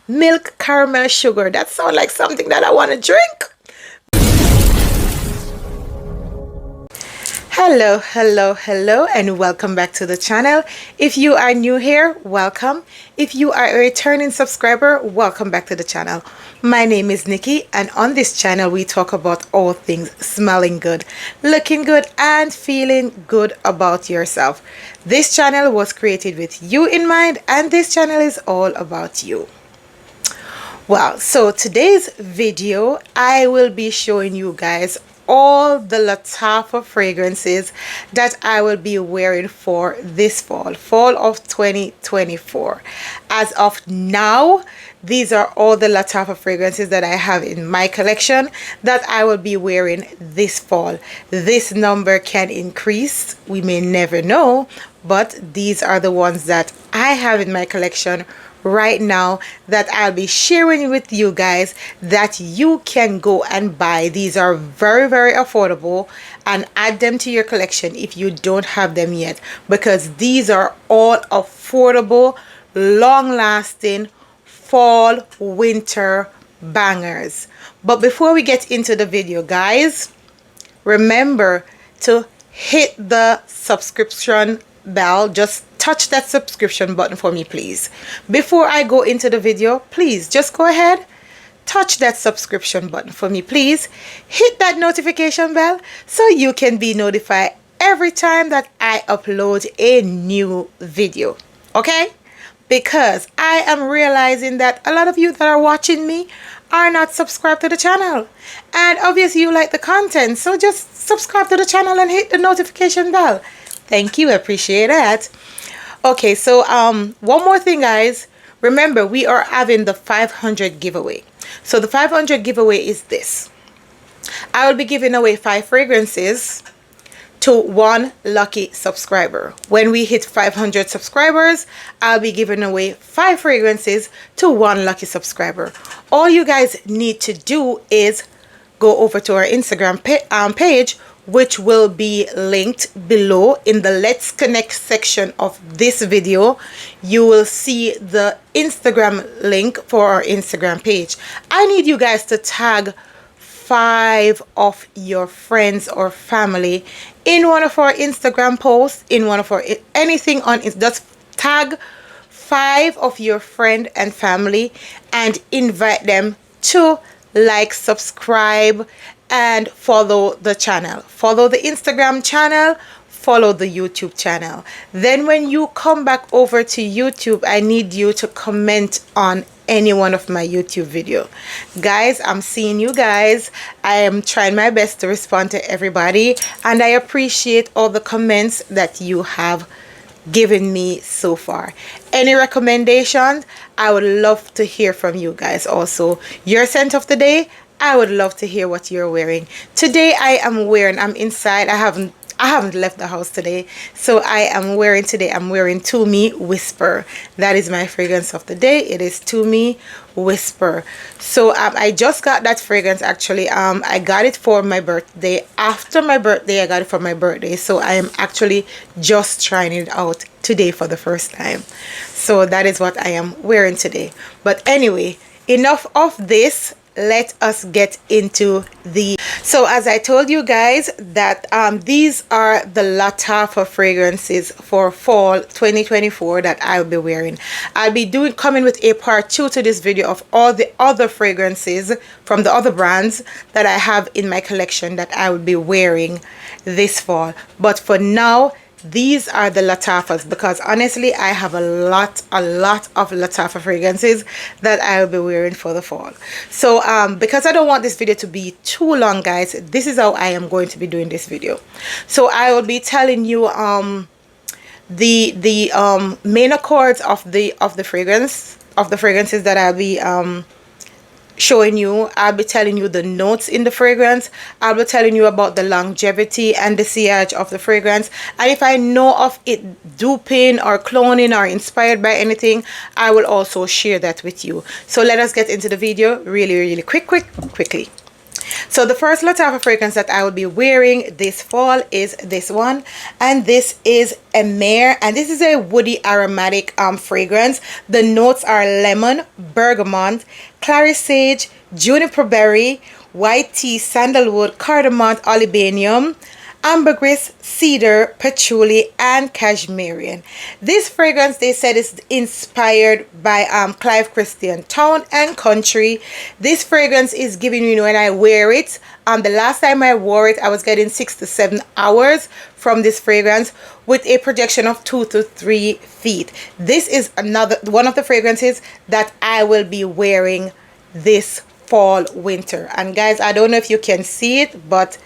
milk caramel sugar. That sounds like something that I want to drink. Hello, and welcome back to the channel. If you are new here, welcome. If you are a returning subscriber, welcome back to the channel. My name is Nikki, and on this channel we talk about all things smelling good, looking good, and feeling good about yourself. This channel was created with you in mind, and this channel is all about you. Well, so today's video I will be showing you guys all the Lattafa fragrances that I will be wearing for this fall of 2024. As of now, these are all the Lattafa fragrances that I have in my collection that I will be wearing this fall. This number can increase, we may never know, but these are the ones that I have in my collection right now that I'll be sharing with you guys that you can go and buy. These are very affordable, and add them to your collection if you don't have them yet, because these are all affordable, long-lasting fall winter bangers. But before we get into the video, guys, remember to hit the subscription bell. Just touch that subscription button for me, please. Before I go into the video, please just go ahead, touch that subscription button for me, please. Hit that notification bell so you can be notified every time that I upload a new video, okay? Because I am realizing that a lot of you that are watching me are not subscribed to the channel, and obviously you like the content, so just subscribe to the channel and hit the notification bell. Thank you, I appreciate that. Okay, so one more thing, guys. Remember, we are having the 500 giveaway. So the 500 giveaway is this. I will be giving away 5 fragrances to one lucky subscriber. When we hit 500 subscribers, I'll be giving away 5 fragrances to one lucky subscriber. All you guys need to do is go over to our Instagram page, which will be linked below in the Let's Connect section of this video. You will see the Instagram link for our Instagram page. I need you guys to tag 5 of your friends or family in one of our Instagram posts, in one of our anything on it. Just tag 5 of your friend and family and invite them to like, subscribe, and follow the channel. Follow the Instagram channel, follow the YouTube channel. Then when you come back over to YouTube, I need you to comment on any one of my YouTube video. Guys, I'm seeing you guys. I am trying my best to respond to everybody, and I appreciate all the comments that you have given me so far. Any recommendations? I would love to hear from you guys. Also, your scent of the day, I would love to hear what you're wearing. Today I'm inside. I haven't left the house today, so I'm wearing To Me Whisper. That is my fragrance of the day. It is To Me Whisper. So I just got that fragrance actually. I got it for my birthday. After my birthday, I got it for my birthday, so I am actually just trying it out today for the first time. So that is what I am wearing today. But anyway, enough of this. Let us get into the... So as I told you guys that these are the Lattafa fragrances for fall 2024 that I'll be wearing. I'll be coming with a part 2 to this video of all the other fragrances from the other brands that I have in my collection that I will be wearing this fall. But for now, these are the Lattafas, because honestly I have a lot of Lattafa fragrances that I will be wearing for the fall. So because I don't want this video to be too long, guys, this is how I am going to be doing this video. So I will be telling you the main accords of the fragrances that I'll be showing you. I'll be telling you the notes in the fragrance. I'll be telling you about the longevity and the sillage of the fragrance, and if I know of it duping or cloning or inspired by anything, I will also share that with you. So let us get into the video really quickly. So the first Lattafa fragrance that I will be wearing this fall is this one, and this is Eclair, and this is a woody aromatic fragrance. The notes are lemon, bergamot, clary sage, juniper berry, white tea, sandalwood, cardamom, olibanum, ambergris, cedar, patchouli, and cashmere. This fragrance, they said, is inspired by Clive Christian Town and Country. This fragrance is giving me, when I wear it, the last time I wore it, I was getting 6 to 7 hours from this fragrance with a projection of 2 to 3 feet. This is another one of the fragrances that I will be wearing this fall winter. And guys, I don't know if you can see it, but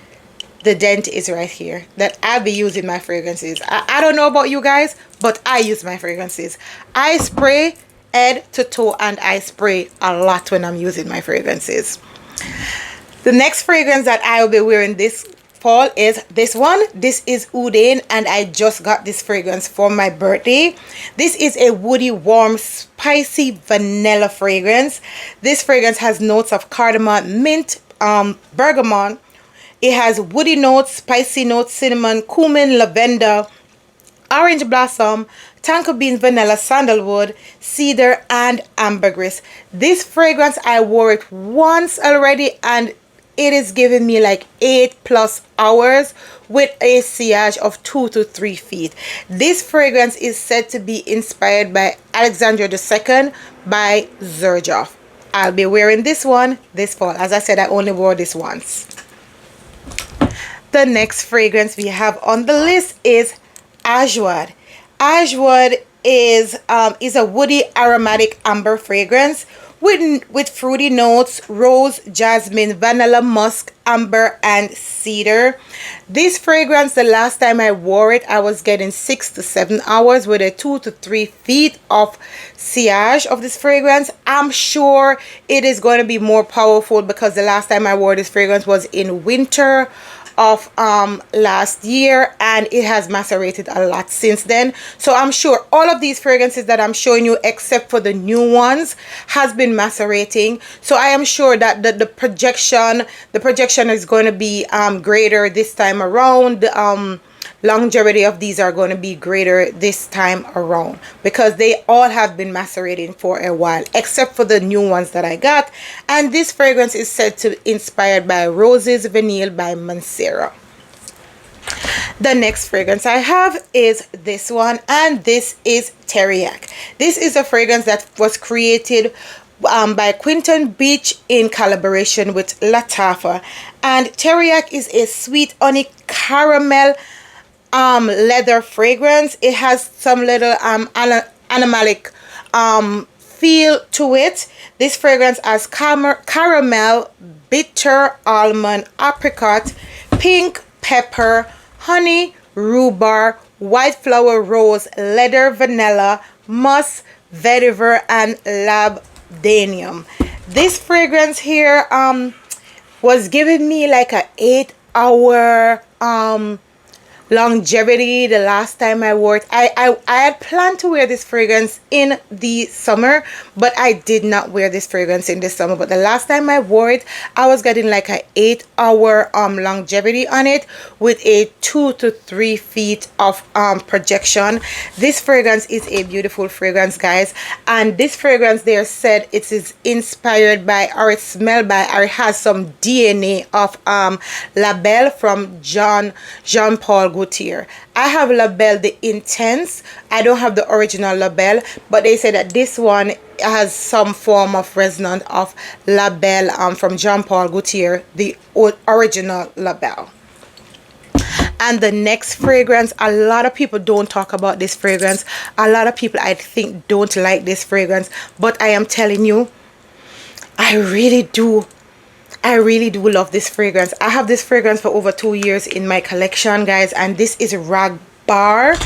the dent is right here that I'll be using my fragrances. I don't know about you guys, but I use my fragrances. I spray head to toe, and I spray a lot when I'm using my fragrances. The next fragrance that I will be wearing this fall is this one. This is Udan, and I just got this fragrance for my birthday. This is a woody, warm, spicy vanilla fragrance. This fragrance has notes of cardamom, mint, bergamot. It has woody notes, spicy notes, cinnamon, cumin, lavender, orange blossom, tonka bean, vanilla, sandalwood, cedar, and ambergris. This fragrance, I wore it once already, and it is giving me like 8+ hours with a sillage of 2 to 3 feet. This fragrance is said to be inspired by Alexander II by Xerjoff. I'll be wearing this one this fall. As I said, I only wore this once. The next fragrance we have on the list is Azwad. Azwad is a woody aromatic amber fragrance with fruity notes, rose, jasmine, vanilla, musk, amber, and cedar. This fragrance, the last time I wore it, I was getting 6 to 7 hours with a 2 to 3 feet of sillage of this fragrance. I'm sure it is going to be more powerful because the last time I wore this fragrance was in winter of last year, and it has macerated a lot since then. So I'm sure all of these fragrances that I'm showing you, except for the new ones, has been macerating. So I am sure that the projection is going to be greater this time around. Longevity of these are going to be greater this time around because they all have been macerating for a while, except for the new ones that I got. And this fragrance is said to be inspired by Roses Vanille by Mancera. The next fragrance I have is this one, and this is Terak. This is a fragrance that was created by Quinton Beach in collaboration with Lattafa. And Terak is a sweet honey caramel leather fragrance. It has some little animalic feel to it. This fragrance has caramel, bitter almond, apricot, pink pepper, honey, rhubarb, white flower, rose, leather, vanilla, musk, vetiver, and labdanum. This fragrance here was giving me like a 8-hour longevity the last time I wore it. I had planned to wear this fragrance in the summer, but I did not wear this fragrance in the summer. But the last time I wore it, I was getting like a 8-hour longevity on it with a 2 to 3 feet of projection. This fragrance is a beautiful fragrance, guys, and this fragrance, they said it is inspired by, or it's smelled by, or it has some DNA of La Belle from Jean Paul Gaultier. I have La Belle the Intense. I don't have the original La Belle, but they say that this one has some form of resonance of La Belle from Jean Paul Gaultier, the original La Belle. And the next fragrance, a lot of people don't talk about this fragrance. A lot of people, I think, don't like this fragrance, but I am telling you, I really do love this fragrance. I have this fragrance for over 2 years in my collection, guys, and this is Rag Bar.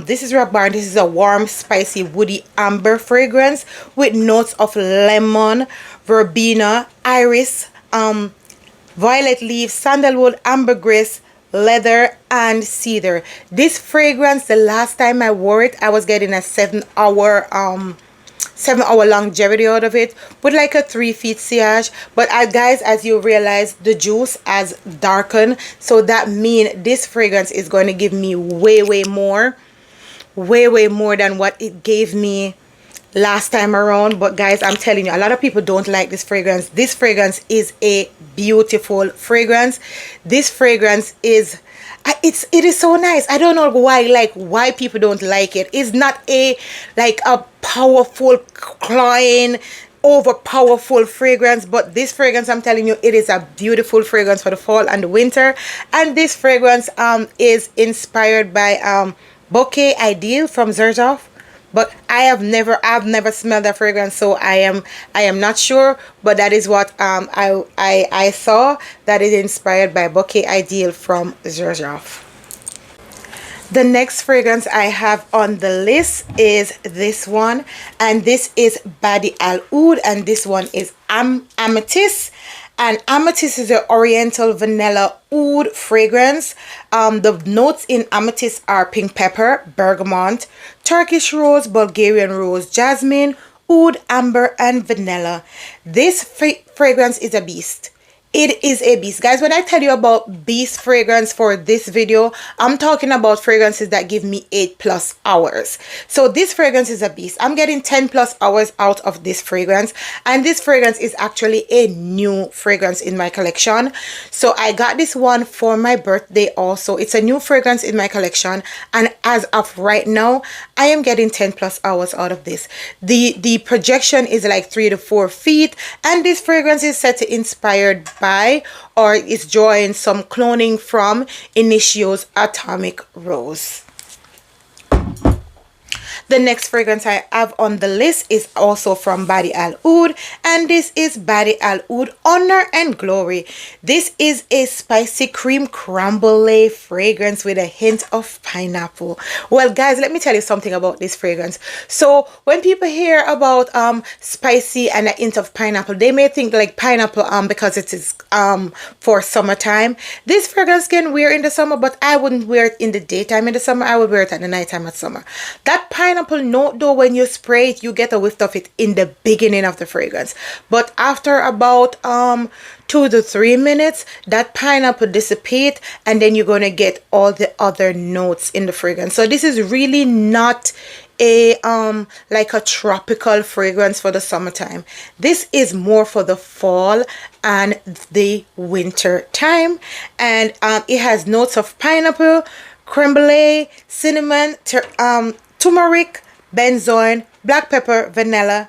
This is Rag Bar. This is a warm, spicy, woody amber fragrance with notes of lemon, verbena, iris, violet leaves, sandalwood, ambergris, leather, and cedar. This fragrance, the last time I wore it, I was getting a 7-hour 7-hour longevity out of it with like a 3 feet sillage. But guys, as you realize, the juice has darkened, so that means this fragrance is going to give me way more than what it gave me last time around. But guys, I'm telling you, a lot of people don't like this fragrance. This fragrance is a beautiful fragrance. This fragrance is it is so nice. I don't know why people don't like it. It's not a powerful, cloying, over powerful fragrance, but this fragrance, I'm telling you, it is a beautiful fragrance for the fall and the winter. And this fragrance is inspired by Bouquet Ideal from Xerjoff. But I've never smelled that fragrance, so I am not sure. But that is what I saw, that is inspired by Bouquet Ideal from Xerjoff. The next fragrance I have on the list is this one, and this is Badi Al Oud, and this one is Amethyst. And Amethyst is an oriental vanilla oud fragrance. The notes in Amethyst are pink pepper, bergamot, Turkish rose, Bulgarian rose, jasmine, oud, amber, and vanilla. This fragrance is a beast. It is a beast, guys. When I tell you about beast fragrance for this video, I'm talking about fragrances that give me 8+ hours. So this fragrance is a beast. I'm getting 10+ hours out of this fragrance, and this fragrance is actually a new fragrance in my collection. So I got this one for my birthday also. It's a new fragrance in my collection, and as of right now, I am getting 10+ hours out of this. The projection is like 3 to 4 feet, and this fragrance is set to inspired by, or is drawing some cloning from, Initio's Atomic Rose. The next fragrance I have on the list is also from Badi Al Oud, and this is Badi Al Oud Honor and Glory. This is a spicy cream crumble fragrance with a hint of pineapple. Well, guys, let me tell you something about this fragrance. So when people hear about spicy and a hint of pineapple, they may think like pineapple because it is for summertime. This fragrance can wear in the summer, but I wouldn't wear it in the daytime in the summer. I would wear it at the nighttime at summer. That pineapple note though, when you spray it, you get a whiff of it in the beginning of the fragrance, but after about 2 to 3 minutes, that pineapple dissipate, and then you're gonna get all the other notes in the fragrance. So this is really not a like a tropical fragrance for the summertime. This is more for the fall and the winter time, and it has notes of pineapple, creme brulee, cinnamon, turmeric, benzoin, black pepper, vanilla,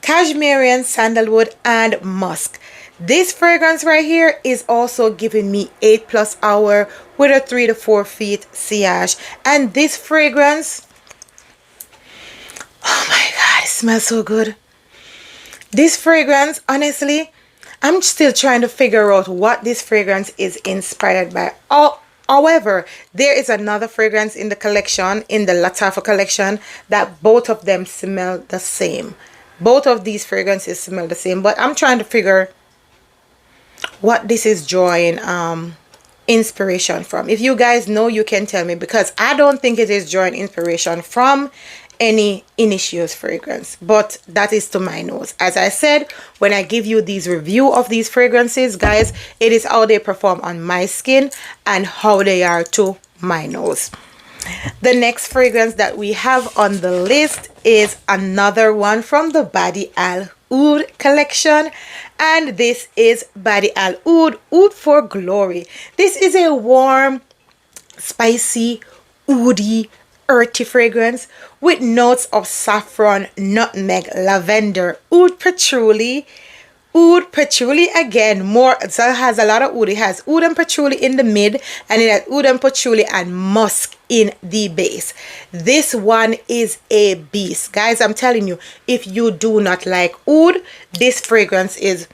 cashmere, sandalwood, and musk. This fragrance right here is also giving me 8+ hour with a 3 to 4 feet sillage. And this fragrance, oh my god, it smells so good. This fragrance, honestly, I'm still trying to figure out what this fragrance is inspired by. However, there is another fragrance in the collection, in the Lattafa collection, that both of them smell the same. Both of these fragrances smell the same, but I'm trying to figure what this is drawing inspiration from. If you guys know, you can tell me, because I don't think it is drawing inspiration from any Initio's fragrance, but that is to my nose. As I said, when I give you these review of these fragrances, guys, it is how they perform on my skin and how they are to my nose. The next fragrance that we have on the list is another one from the Badi Al Oud collection, and this is Badi Al Oud Oud for Glory. This is a warm, spicy, oudy, earthy fragrance with notes of saffron, nutmeg, lavender, oud patchouli. Oud patchouli again, more, so it has a lot of oud. It has oud and patchouli in the mid, and it has oud and patchouli and musk in the base. This one is a beast, guys. I'm telling you, if you do not like oud, this fragrance is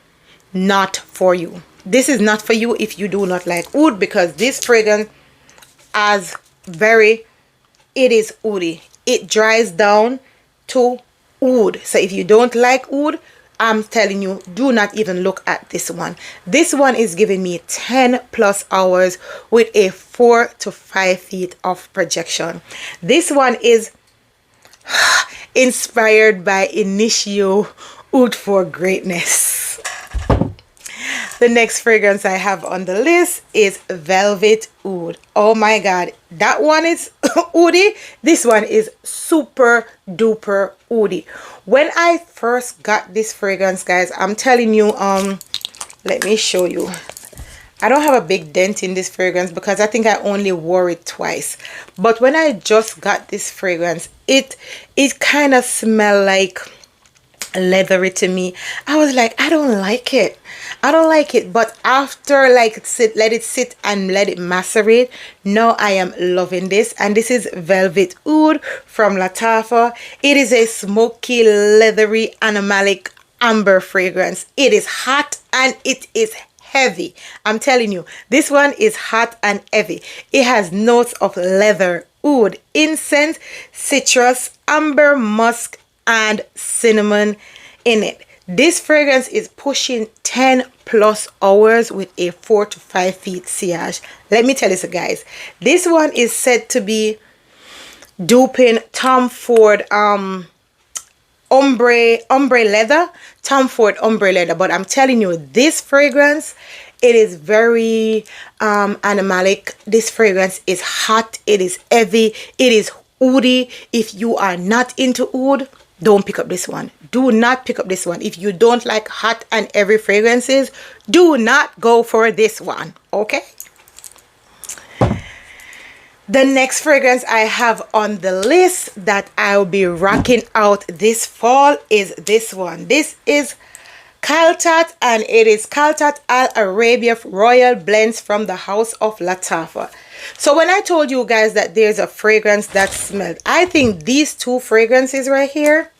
not for you. This is not for you if you do not like oud, because this fragrance has it is oudy. It dries down to oud. So if you don't like oud, I'm telling you, do not even look at this one. This one is giving me 10+ hours with a 4 to 5 feet of projection. This one is inspired by Initio Oud for Greatness. The next fragrance I have on the list is Velvet Oud. Oh my god, that one is oudi. This one is super duper oudi. When I first got this fragrance, guys, I'm telling you, let me show you. I don't have a big dent in this fragrance because I think I only wore it twice. But when I just got this fragrance, it kind of smelled like leathery to me. I was like, I don't like it. I don't like it. But after let it sit and let it macerate, now I am loving this. And this is Velvet Oud from Lattafa. It is a smoky, leathery, animalic amber fragrance. It is hot and it is heavy. I'm telling you, this one is hot and heavy. It has notes of leather, oud, incense, citrus, amber, musk, and cinnamon in it. This fragrance is pushing 10 plus hours with a 4 to 5 feet sillage. Let me tell you, guys, this one is said to be duping Tom Ford ombre leather, Tom Ford ombre leather. But I'm telling you, this fragrance, it is very animalic. This fragrance is hot, it is heavy, it is oudi. If you are not into oud, don't pick up this one. Do not pick up this one. If you don't like hot and heavy fragrances, do not go for this one, okay? The next fragrance I have on the list that I'll be rocking out this fall is this one. This is Kaltat, and it is Kaltat Al Arabia Royal Blends from the House of Lattafa. So when I told you guys that there's a fragrance that smelled, I think these two fragrances right here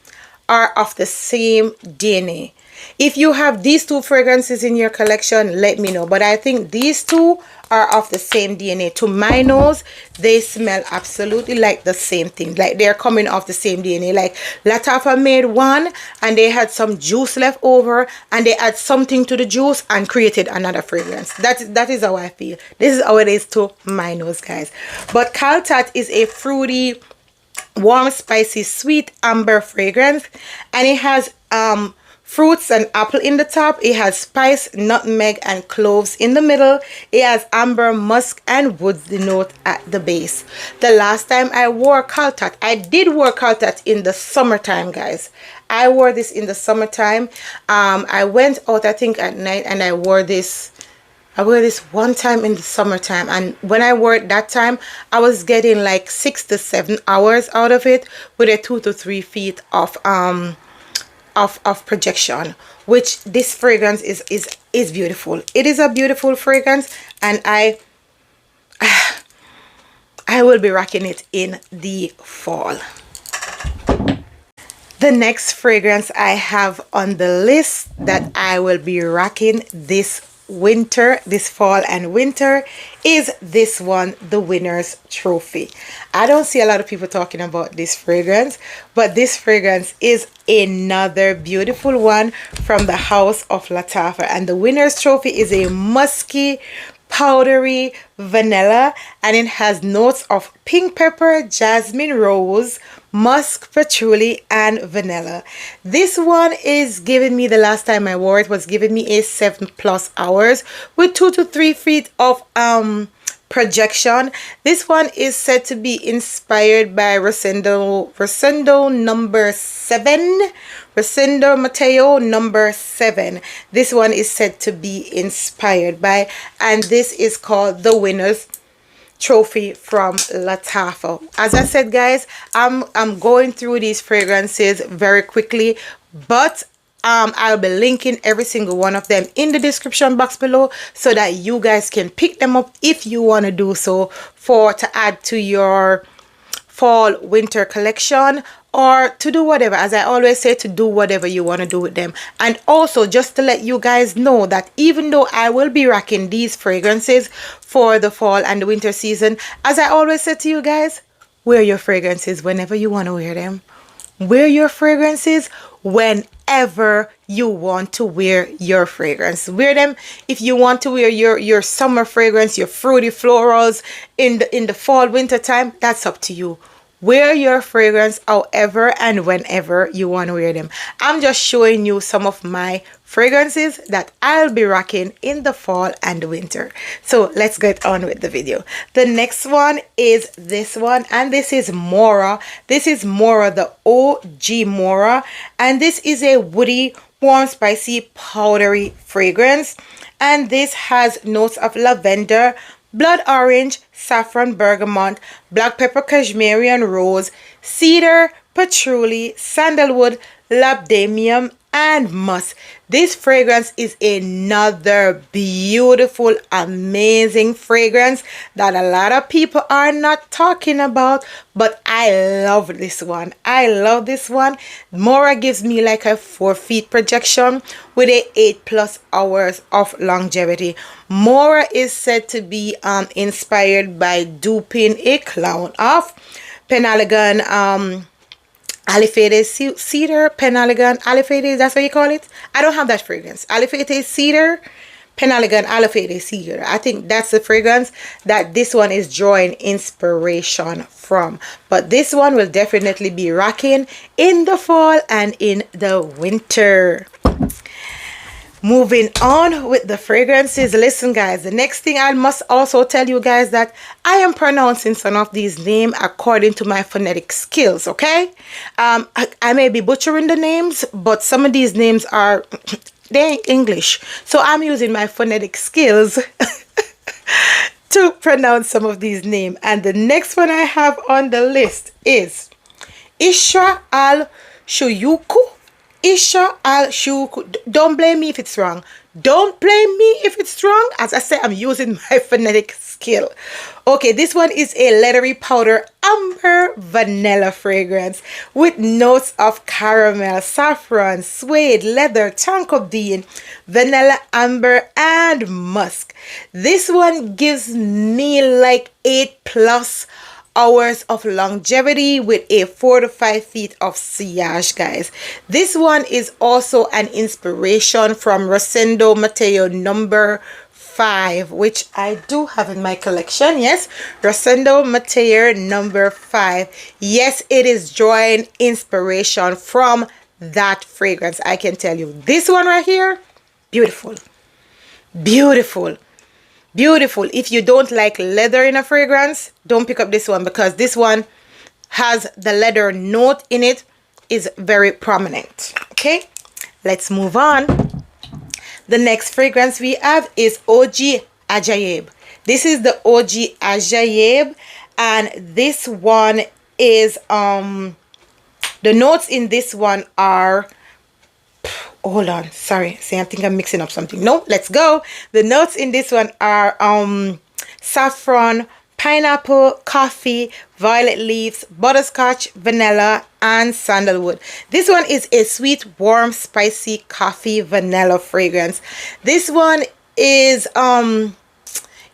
are of the same DNA. If you have these two fragrances in your collection, let me know. But I think these two are of the same DNA. To my nose, they smell absolutely like the same thing. Like they're coming off the same DNA. Like Lattafa made one and they had some juice left over and they add something to the juice and created another fragrance. That is how I feel. This is how it is to my nose, guys. But Kaltat is a fruity, warm, spicy, sweet amber fragrance, and it has fruits and apple in the top. It has spice, nutmeg, and cloves in the middle. It has amber, musk, and woodsy note at the base. The last time I wore Kaltat, I did wear Kaltat in the summertime, guys. I wore this in the summertime. I went out, I think, at night, and I wore this. I wore this one time in the summertime, and when I wore it that time, I was getting like 6 to 7 hours out of it with a 2 to 3 feet of projection, which this fragrance is beautiful. It is a beautiful fragrance, and I will be rocking it in the fall. The next fragrance I have on the list that I will be rocking this fall and winter is this one, the Winner's Trophy. I don't see a lot of people talking about this fragrance, but this fragrance is another beautiful one from the House of Lattafa, and the Winner's Trophy is a musky, powdery vanilla, and it has notes of pink pepper, jasmine rose, musk, patchouli, and vanilla. This one is giving me, the last time I wore it was giving me a 7+ hours with 2 to 3 feet of projection. This one is said to be inspired by Rosendo number 7, Rosendo Mateo number 7. This one is said to be inspired by, and this is called the Winner's Trophy from Lattafa. As I said, guys, I'm going through these fragrances very quickly, but I'll be linking every single one of them in the description box below so that you guys can pick them up if you want to do so, to add to your fall winter collection, or to do whatever. As I always say, to do whatever you want to do with them. And also, just to let you guys know that even though I will be rocking these fragrances for the fall and the winter season, as I always say to you guys, wear your fragrances whenever you want to wear them. Wear your fragrances whenever you want to wear your fragrance. Wear them. If you want to wear your summer fragrance, your fruity florals in the fall winter time, that's up to you. Wear your fragrance however and whenever you want to wear them. I'm just showing you some of my fragrances that I'll be rocking in the fall and the winter. So let's get on with the video. The next one is this one, and this is Mora. This is Mora, the OG Mora, and this is a woody, warm, spicy, powdery fragrance, and this has notes of lavender, blood orange, saffron, bergamot, black pepper, cashmere and rose, cedar, patchouli, sandalwood, labdanium, and musk. This fragrance is another beautiful, amazing fragrance that a lot of people are not talking about, but I love this one. I love this one. Mora gives me like a 4 feet projection with a 8+ hours of longevity. Mora is said to be inspired by duping a clown of Penalagon, Amethyst cedar, Penalagon Amethyst, that's what you call it. I don't have that fragrance. Amethyst cedar, Penalagon Amethyst cedar. I think that's the fragrance that this one is drawing inspiration from. But this one will definitely be rocking in the fall and in the winter. Moving on with the fragrances. Listen guys, the next thing I must also tell you guys that I am pronouncing some of these names according to my phonetic skills, okay? I may be butchering the names, but some of these names are they're English, so I'm using my phonetic skills to pronounce some of these names. And the next one I have on the list is ISHRA al Shuyuku. ISHRA al Shuyuku. Don't blame me if it's wrong. Don't blame me if it's wrong. As I said, I'm using my phonetic skill. Okay, this one is a leathery powder amber vanilla fragrance with notes of caramel, saffron, suede, leather, tonka bean, vanilla, amber, and musk. This one gives me like 8+ hours of longevity with a 4 to 5 feet of sillage, guys. This one is also an inspiration from Rosendo Mateo number 5, which I do have in my collection. Yes, Rosendo Mateo number 5. Yes, it is drawing inspiration from that fragrance. I can tell you this one right here, beautiful, beautiful, beautiful. If you don't like leather in a fragrance, don't pick up this one, because this one has the leather note in it, is very prominent. Okay, let's move on. The next fragrance we have is OG Ajaib. This is the OG Ajaib, and this one is the notes in this one are, hold on, sorry, see, I think I'm mixing up something. No, let's go. The notes in this one are saffron, pineapple, coffee, violet leaves, butterscotch, vanilla, and sandalwood. This one is a sweet, warm, spicy coffee vanilla fragrance. This one is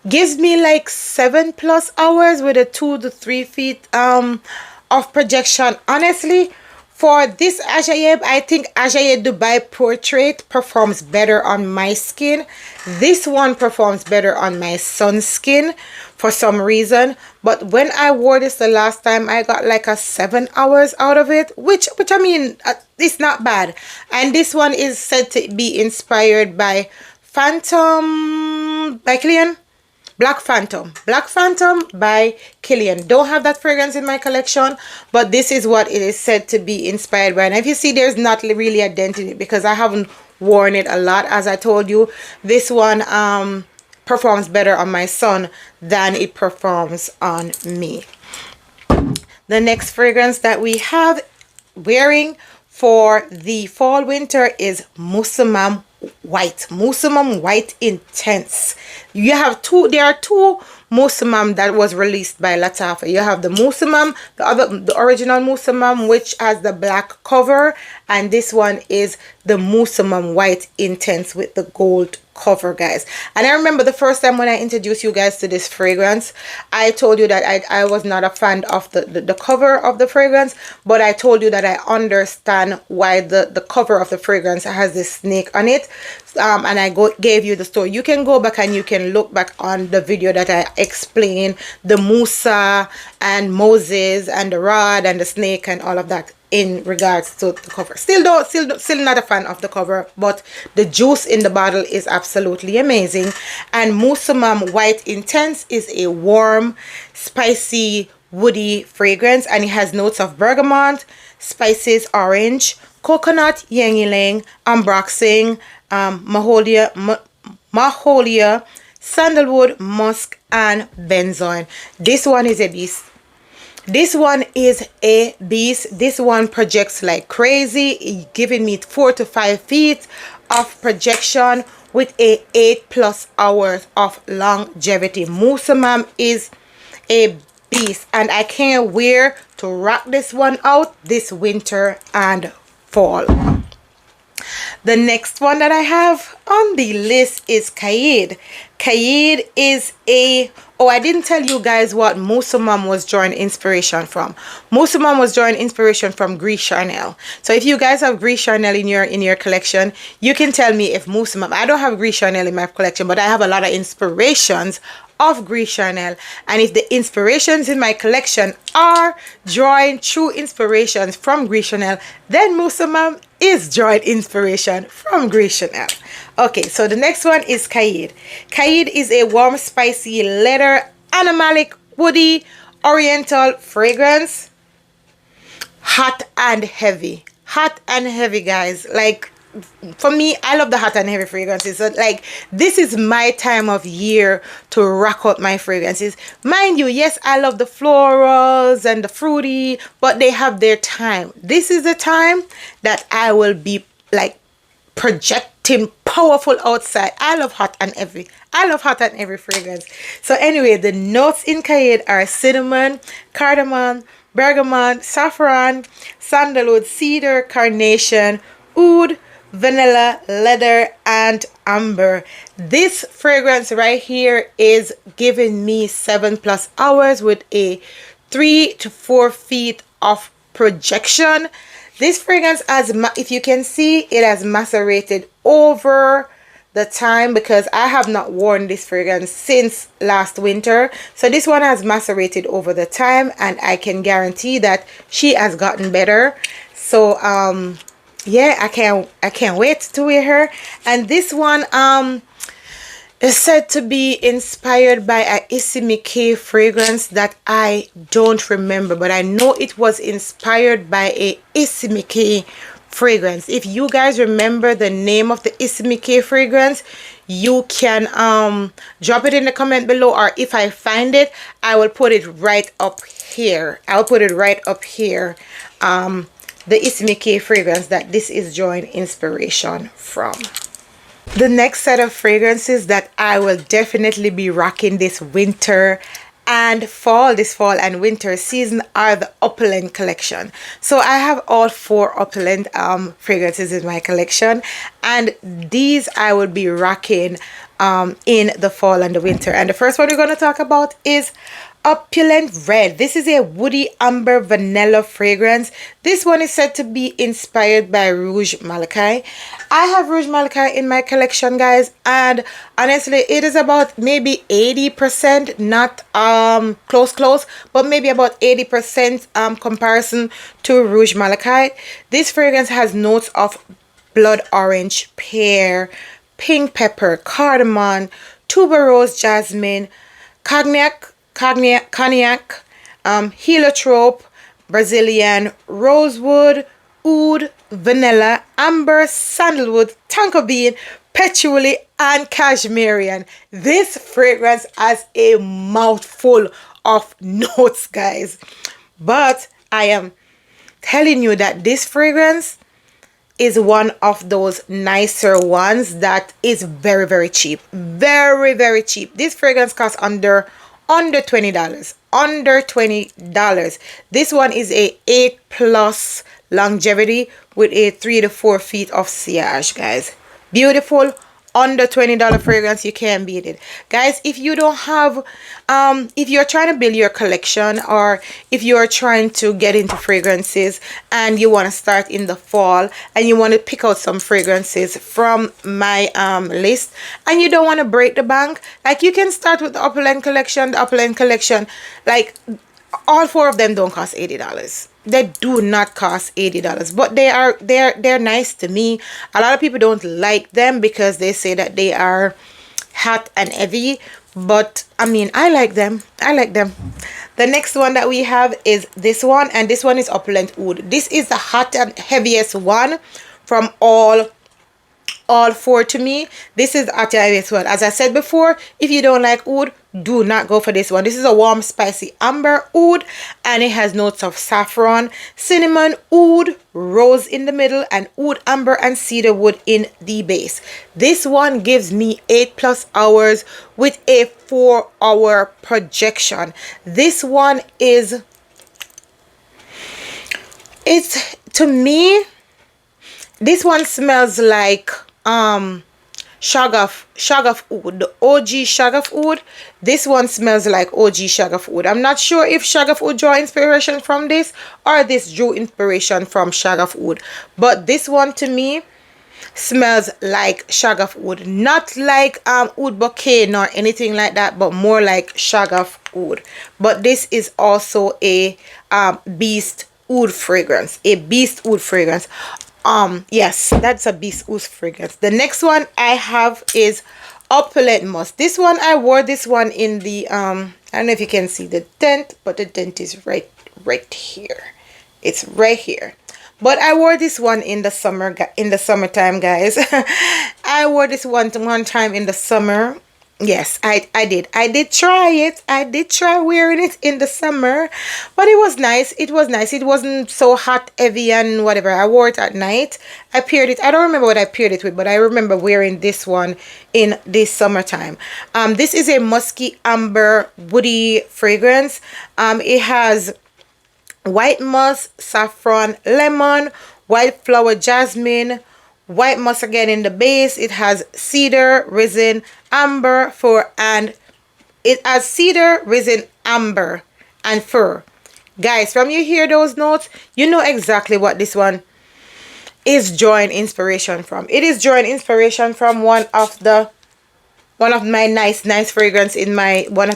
gives me like 7+ hours with a 2 to 3 feet of projection. Honestly, for this Ajaib, I think Ajaib Dubai Portrait performs better on my skin. This one performs better on my son's skin for some reason. But when I wore this the last time, I got like a 7 hours out of it, which I mean, it's not bad. And this one is said to be inspired by Phantom by Killian. Black Phantom by Killian. Don't have that fragrance in my collection, but this is what it is said to be inspired by. And if you see, there's not really a dent in it because I haven't worn it a lot. As I told you, this one performs better on my son than it performs on me. The next fragrance that we have wearing for the fall winter is MUSUM White Intense. You have there are two MUSUM that was released by Lattafa. You have the MUSUM, the original MUSUM, which has the black cover, and this one is the MUSUM White Intense with the gold cover, guys. And I remember the first time when I introduced you guys to this fragrance, I told you that I was not a fan of the cover of the fragrance, but I told you that I understand why the cover of the fragrance has this snake on it. And I gave you the story. You can go back and you can look back on the video that I explain the Musa and Moses and the rod and the snake and all of that in regards to the cover. Still not a fan of the cover, but the juice in the bottle is absolutely amazing. And MUSUM White Intense is a warm, spicy, woody fragrance, and it has notes of bergamot, spices, orange, coconut, ylang-ylang, ambroxan, maholia, sandalwood, musk, and benzoin. This one is a beast. This one is a beast. This one projects like crazy, giving me 4 to 5 feet of projection with a 8+ hours of longevity. MUSUM is a beast, and I can't wait to rock this one out this winter and fall. The next one that I have on the list is Kaid. Kaid is a... Oh, I didn't tell you guys what MUSUM was drawing inspiration from. MUSUM was drawing inspiration from Gris Charnel. So if you guys have Gris Charnel in your collection, you can tell me if MUSUM... I don't have Gris Charnel in my collection, but I have a lot of inspirations of Gris Charnel. And if the inspirations in my collection are drawing true inspirations from Gris Charnel, then MUSUM is drawing inspiration from Gris Charnel. Okay, so the next one is Kaid. Kaid is a warm, spicy, leather, animalic, woody, oriental fragrance. Hot and heavy. Hot and heavy, guys. Like, for me, I love the hot and heavy fragrances. So, like, this is my time of year to rock out my fragrances. Mind you, yes, I love the florals and the fruity, but they have their time. This is the time that I will be, like, projecting powerful outside. I love hot and heavy. I love hot and heavy fragrance. So anyway, the notes in Kaid are cinnamon, cardamom, bergamot, saffron, sandalwood, cedar, carnation, oud, vanilla, leather, and amber. This fragrance right here is giving me 7+ hours with a 3 to 4 feet of projection. This fragrance, as if you can see, it has macerated over the time, because I have not worn this fragrance since last winter. So this one has macerated over the time, and I can guarantee that she has gotten better. So yeah, I can't wait to wear her. And this one is said to be inspired by a ISHRA fragrance that I don't remember, but I know it was inspired by a ISHRA fragrance. If you guys remember the name of the ISHRA fragrance, you can drop it in the comment below, or if I find it, I will put it right up here. I'll put it right up here. The ISHRA fragrance that this is drawing inspiration from. The next set of fragrances that I will definitely be rocking this winter and fall, and winter season, are the Opulent collection. So I have all 4 Opulent fragrances in my collection, and these I will be rocking in the fall and the winter. And the first one we're going to talk about is Opulent Red. This is a woody amber vanilla fragrance. This one is said to be inspired by Rouge Malachi. I have Rouge Malachi in my collection, guys, and honestly it is about maybe 80%, not close, but maybe about 80% comparison to Rouge Malachi. This fragrance has notes of blood orange, pear, pink pepper, cardamom, tuberose, jasmine, cognac, heliotrope, Brazilian rosewood, oud, vanilla, amber, sandalwood, tonka bean, patchouli, and cashmere. This fragrance has a mouthful of notes, guys, but I am telling you that this fragrance is one of those nicer ones that is very cheap. Very cheap. This fragrance costs under $20. Under $20. This one is a 8+ longevity with a 3 to 4 feet of sillage, guys. Beautiful, under $20 fragrance, you can't beat it, guys. If you don't have if you're trying to build your collection, or if you're trying to get into fragrances and you want to start in the fall and you want to pick out some fragrances from my list, and you don't want to break the bank, like, you can start with the Opulent collection. The Opulent collection, like, all 4 of them don't cost $80. They do not cost $80, but they're nice to me. A lot of people don't like them because they say that they are hot and heavy, but I mean, I like them. I like them. The next one that we have is this one, and this one is Opulent Oud. This is the hot and heaviest one from all 4 to me. This is the heaviest one. As I said before, if you don't like oud, do not go for this one. This is a warm spicy amber oud, and it has notes of saffron, cinnamon, oud, rose in the middle, and oud amber and cedar wood in the base. This one gives me 8+ hours with a 4-hour projection. This one is, it's, to me, this one smells like Shagaf Oud, the OG Shagaf Oud. This one smells like OG Shagaf Oud. I'm not sure if Shagaf Oud drew inspiration from this, or this drew inspiration from Shagaf Oud, but this one to me smells like Shagaf Oud, not like Oud Bouquet nor anything like that, but more like Shagaf Oud. But this is also a Beast Oud fragrance, a Beast Oud fragrance. Yes, that's a Beast Oud fragrance. The next one I have is Opulent Musk. This one, I wore this one in the I don't know if you can see the dent, but the dent is right here. It's right here. But I wore this one in the summertime, guys. I wore this one time in the summer. Yes, I did try it. I did try wearing it in the summer, but it was nice. It was nice. It wasn't so hot, heavy, and whatever. I wore it at night. I paired it. I don't remember what I paired it with, but I remember wearing this one in this summertime. This is a musky amber woody fragrance. It has white musk, saffron, lemon, white flower, jasmine, white musk again in the base. It has cedar, resin, amber, fir, and it has cedar, resin, amber, and fir. Guys, from you hear those notes, you know exactly what this one is drawing inspiration from. It is drawing inspiration from one of my nice fragrance in my one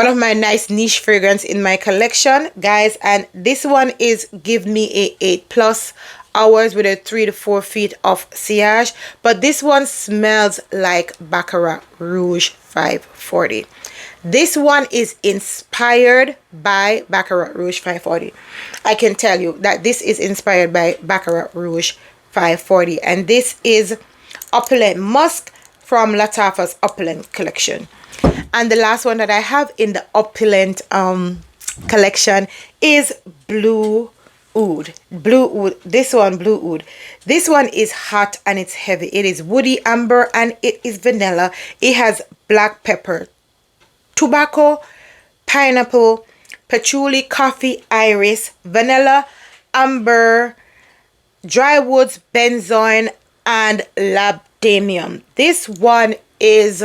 of my nice niche fragrance in my collection, guys. And this one is give me a 8+ hours with a 3 to 4 feet of sillage. But this one smells like Baccarat Rouge 540. This one is inspired by Baccarat Rouge 540. I can tell you that this is inspired by Baccarat Rouge 540, and this is Opulent Musk from Lattafa's Opulent collection. And the last one that I have in the Opulent collection is Blue Oud. Blue Oud. This one, Blue Oud. This one is hot and it's heavy. It is woody amber and it is vanilla. It has black pepper, tobacco, pineapple, patchouli, coffee, iris, vanilla, amber, dry woods, benzoin, and labdanium. This one is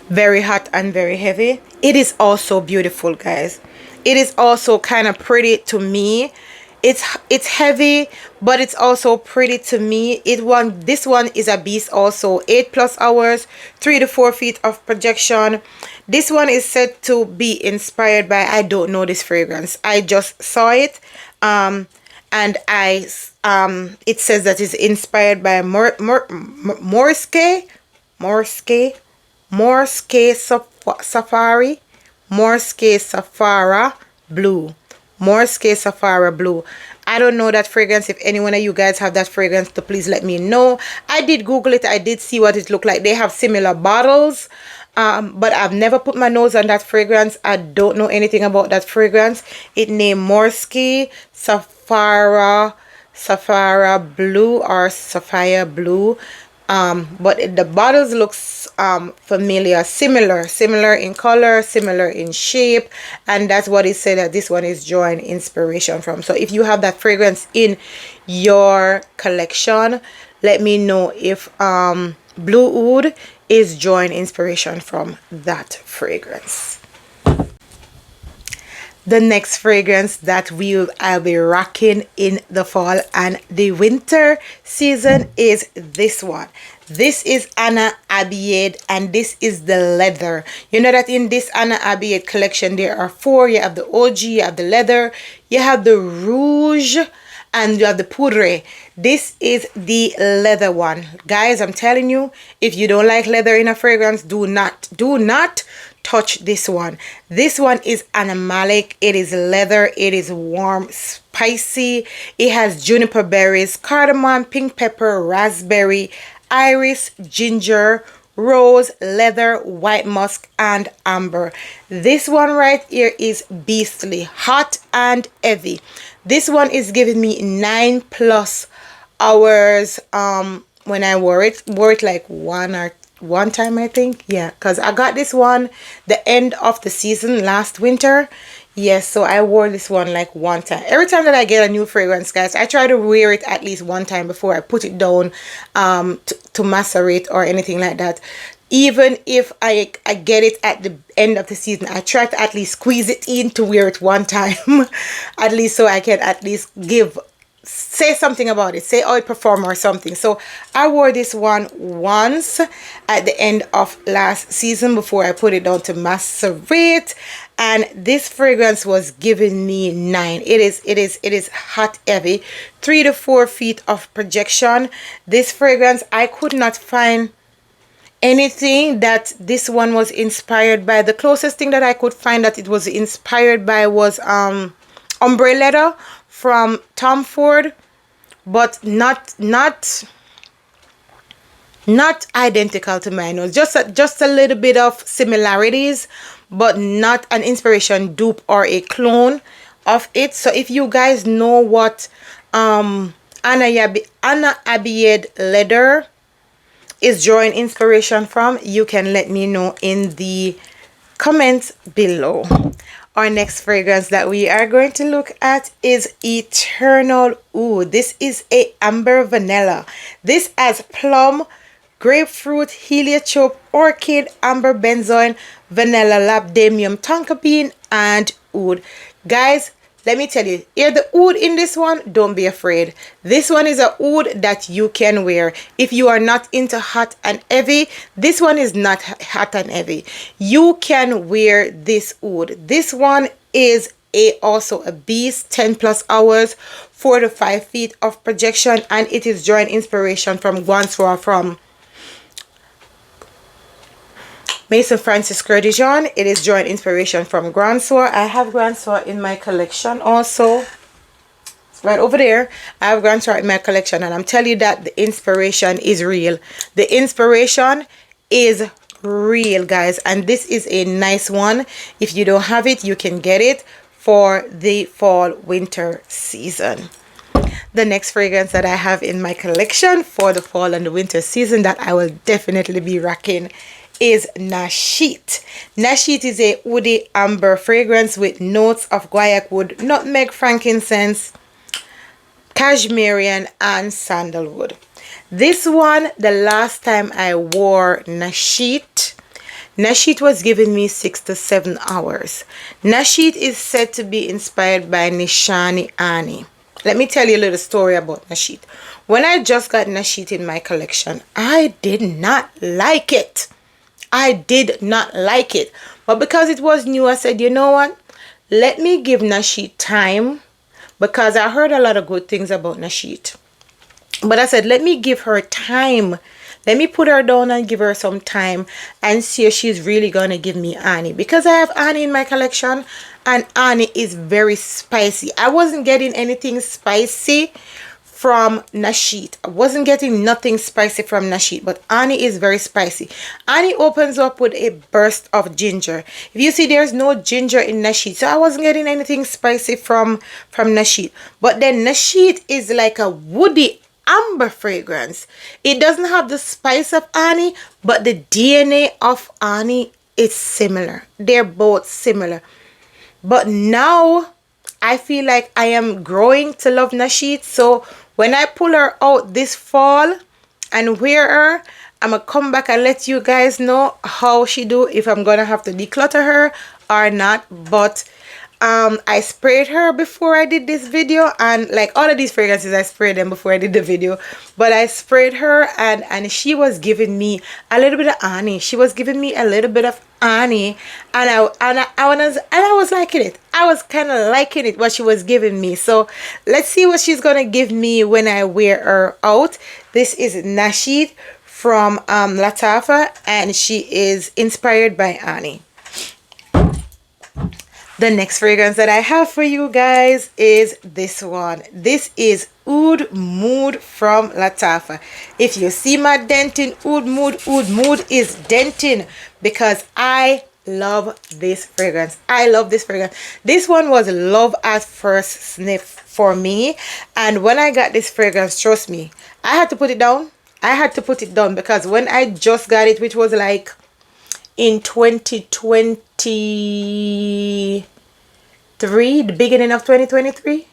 very hot and very heavy. It is also beautiful, guys. It is also kind of pretty to me. It's heavy, but it's also pretty to me. This one is a beast also. 8+ hours, 3 to 4 feet of projection. This one is said to be inspired by, I don't know this fragrance, I just saw it, and it says that it's inspired by Morske Safari, Morske Safara Blue. Morske Safara Blue. I don't know that fragrance. If any one of you guys have that fragrance, to please let me know. I did Google it. I did see what it looked like. They have similar bottles, but I've never put my nose on that fragrance. I don't know anything about that fragrance. It named Morske Safara Blue or Sapphire Blue. But the bottles looks familiar, similar in color, similar in shape, and that's what it said that this one is drawing inspiration from. So if you have that fragrance in your collection, let me know if Blue Oud is drawing inspiration from that fragrance. The next fragrance that I'll be rocking in the fall and the winter season is this one. This is Anna ABBEY, and this is the leather. You know that in this Anna ABBEY collection there are 4. You have the OG, you have the leather, you have the rouge, and you have the poudre. This is the leather one. Guys, I'm telling you, if you don't like leather in a fragrance, do not touch this one. This one is animalic. It is leather. It is warm, spicy. It has juniper berries, cardamom, pink pepper, raspberry, iris, ginger, rose, leather, white musk, and amber. This one right here is beastly, hot and heavy. This one is giving me 9+ hours when I wore it like one time, I think. Yeah, because I got this one the end of the season last winter. Yes, so I wore this one like one time. Every time that I get a new fragrance, guys, I try to wear it at least one time before I put it down to macerate or anything like that. Even if I get it at the end of the season, I try to at least squeeze it in to wear it one time at least, so I can at least say something about it, say how it performed or something. So I wore this one once at the end of last season before I put it down to macerate, and this fragrance was giving me 9. It is hot, heavy, 3 to 4 feet of projection. This fragrance, I could not find anything that this one was inspired by. The closest thing that I could find that it was inspired by was ombre leather from Tom Ford, but not identical to mine. It was just a little bit of similarities, but not an inspiration dupe or a clone of it. So if you guys know what Anna ABBEY leather is drawing inspiration from, you can let me know in the comments below. Our next fragrance that we are going to look at is Eternal Oud. This is a amber vanilla. This has plum, grapefruit, heliotrope, orchid, amber benzoin, vanilla, labdamium, tonka bean, and oud. Guys, let me tell you, hear the oud in this one, don't be afraid. This one is a oud that you can wear. If you are not into hot and heavy, this one is not hot and heavy. You can wear this oud. This one is also a beast, 10+ hours, 4 to 5 feet of projection, and it is drawing inspiration from Guansua from Maison Francis Dijon. It is drawing inspiration from Grand Soir. I have Grand Soir in my collection also. It's right over there. I have Grand Soir in my collection, and I'm telling you that the inspiration is real. The inspiration is real, guys, and this is a nice one. If you don't have it, you can get it for the fall winter season. The next fragrance that I have in my collection for the fall and the winter season that I will definitely be rocking is Nashet. Nashet is a woody amber fragrance with notes of guaiac wood, nutmeg, frankincense, cashmere, and sandalwood. This one, the last time I wore Nashet was giving me 6 to 7 hours. Nashet is said to be inspired by Nishani Ani. Let me tell you a little story about Nashet. When I just got Nashet in my collection, I did not like it. I did not like it. But because it was new, I said, you know what? Let me give Nashet time, because I heard a lot of good things about Nashet. But I said, let me give her time. Let me put her down and give her some time and see if she's really going to give me Annie. Because I have Annie in my collection, and Annie is very spicy. I wasn't getting anything spicy from Nashet. I wasn't getting nothing spicy from Nashet, but Annie is very spicy. Annie opens up with a burst of ginger. If you see, there's no ginger in Nashet, so I wasn't getting anything spicy from Nashet. But then Nashet is like a woody amber fragrance. It doesn't have the spice of Annie, but the DNA of Annie is similar. They're both similar. But now I feel like I am growing to love Nashet. So when I pull her out this fall, and wear her. I'm gonna come back and let you guys know how she do, if I'm gonna have to declutter her or not. But I sprayed her before I did this video, and like all of these fragrances I sprayed them before I did the video, but I sprayed her and she was giving me a little bit of honey. She was giving me a little bit of honey, and I was liking it. I was kind of liking it, what she was giving me. So let's see what she's gonna give me when I wear her out. This is Nashet from Lattafa, and she is inspired by honey. The next fragrance that I have for you guys is this one. This is Oud Mood from Lattafa. If you see my denting, Oud Mood is denting because I love this fragrance. I love this fragrance. This one was love at first sniff for me, and when I got this fragrance, trust me, I had to put it down. I had to put it down because when I just got it, which was like in 2023, the beginning of 2023, I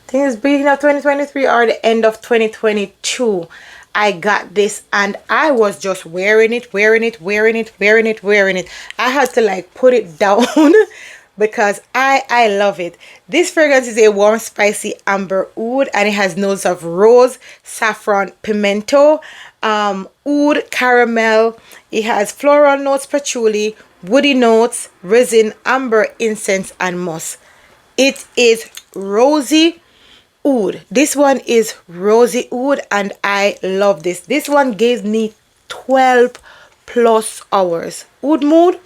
think it's beginning of 2023 or the end of 2022, I got this, and I was just wearing it. I had to like put it down because I love it. This fragrance is a warm spicy amber oud, and it has notes of rose, saffron, pimento, oud, caramel. It has floral notes, patchouli, woody notes, resin, amber, incense, and musk. It is rosy oud. This one is rosy oud, and I love this. This one gave me 12 plus hours. Oud Mood,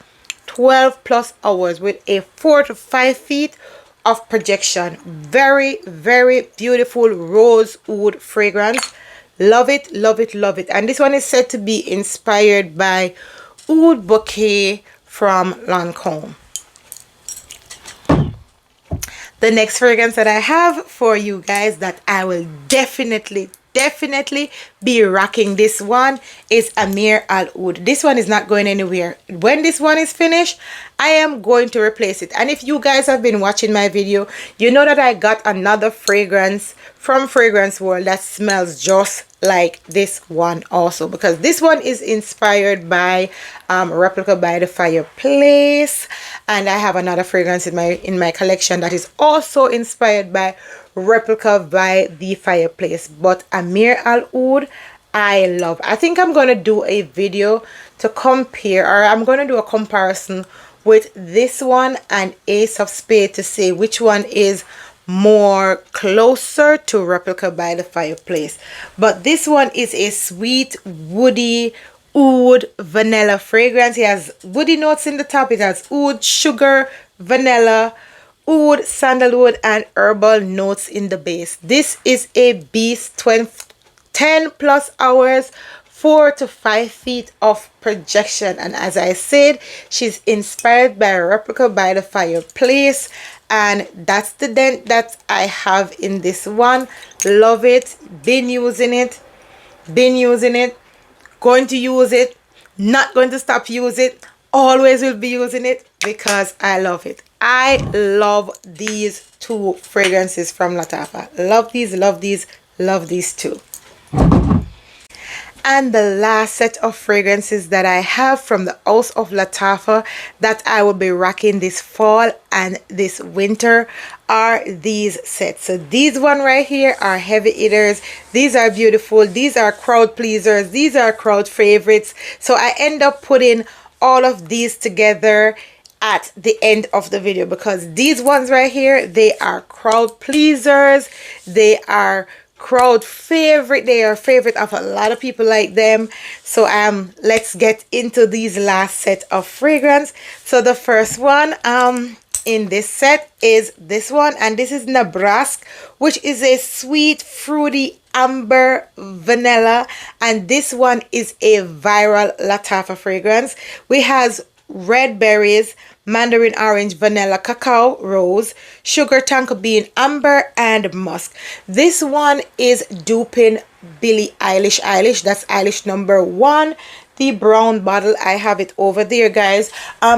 12 plus hours with a 4 to 5 feet of projection. Very, very beautiful rose oud fragrance. Love it, love it, love it. And this one is said to be inspired by Oud Bouquet from Lancome. The next fragrance that I have for you guys that I will definitely be rocking this one is Amir Al Oud. This one is not going anywhere. When this one is finished, I am going to replace it. And if you guys have been watching my video, you know that I got another fragrance from Fragrance World that smells just like this one also, because this one is inspired by Replica by the Fireplace, and I have another fragrance in my collection that is also inspired by Replica by the Fireplace. But Amir Al Oud, I love. I think I'm gonna do a video to compare, or I'm gonna do a comparison with this one and Ace of Spades to see which one is more closer to Replica by the Fireplace. But this one is a sweet woody oud vanilla fragrance. It has woody notes in the top. It has oud, sugar, vanilla, oud, sandalwood, and herbal notes in the base. This is a beast. 10 plus hours, 4 to 5 feet of projection. And as I said, she's inspired by Replica by the Fireplace, and that's the dent that I have in this one. Love it. Been using it, going to use it, not going to stop using it, always will be using it because I love it. I love these two fragrances from Lattafa. Love these two. And the last set of fragrances that I have from the House of Lattafa that I will be rocking this fall and this winter are these sets. So these one right here are heavy hitters. These are beautiful. These are crowd pleasers. These are crowd favorites. So I end up putting all of these together at the end of the video, because these ones right here, they are crowd pleasers. They are crowd favorite. They are favorite of a lot of people like them. So let's get into these last set of fragrance. So the first one in this set is this one, and this is Nebras, which is a sweet fruity amber vanilla, and this one is a viral Lattafa fragrance. We has red berries, mandarin orange, vanilla, cacao, rose, sugar, tonka bean, amber, and musk. This one is duping Billie Eilish. That's Eilish #1. The brown bottle, I have it over there, guys.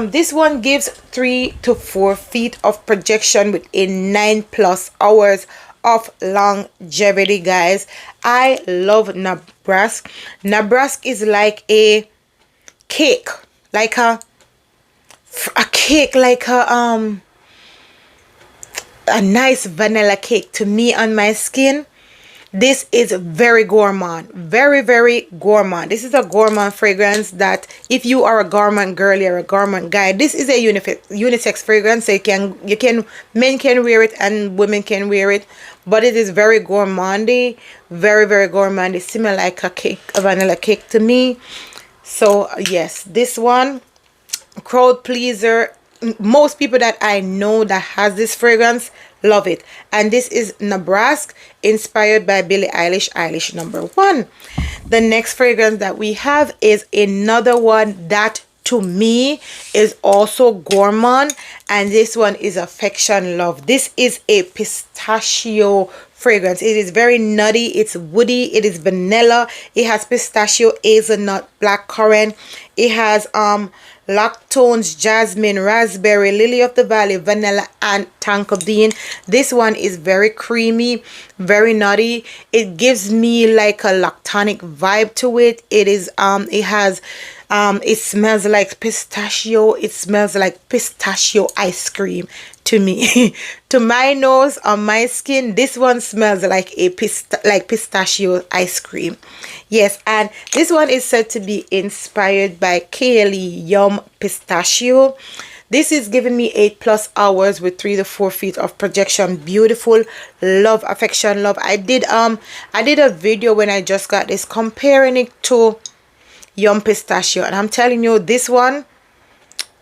This one gives 3 to 4 feet of projection with a 9 plus hours of longevity, guys. I love Nebras. Nebras is like a cake, like a cake, like a nice vanilla cake to me on my skin. This is very gourmand, very, very gourmand. This is a gourmand fragrance that if you are a gourmand girl or a gourmand guy, this is a unisex fragrance. So men can wear it and women can wear it, but it is very gourmandy, very, very gourmand. It smells like a cake, a vanilla cake to me. So yes, this one, crowd pleaser. Most people that I know that has this fragrance love it. And this is Nebras, inspired by Billie Eilish, Eilish #1. The next fragrance that we have is another one that to me is also gourmand, and this one is Affection Love. This is a pistachio fragrance. It is very nutty, it's woody, it is vanilla, it has pistachio, hazelnut, blackcurrant, it has lactones, jasmine, raspberry, lily of the valley, vanilla, and tonka bean. This one is very creamy, very nutty. It gives me like a lactonic vibe to it. It is it smells like pistachio. It smells like pistachio ice cream to me. To my nose, on my skin, this one smells like a pistachio ice cream. Yes, and this one is said to be inspired by Kaylee Yum Pistachio. This is giving me 8+ hours with 3 to 4 feet of projection. Beautiful. Love, Affection Love. I did a video when I just got this comparing it to Yum Pistachio, and I'm telling you, this one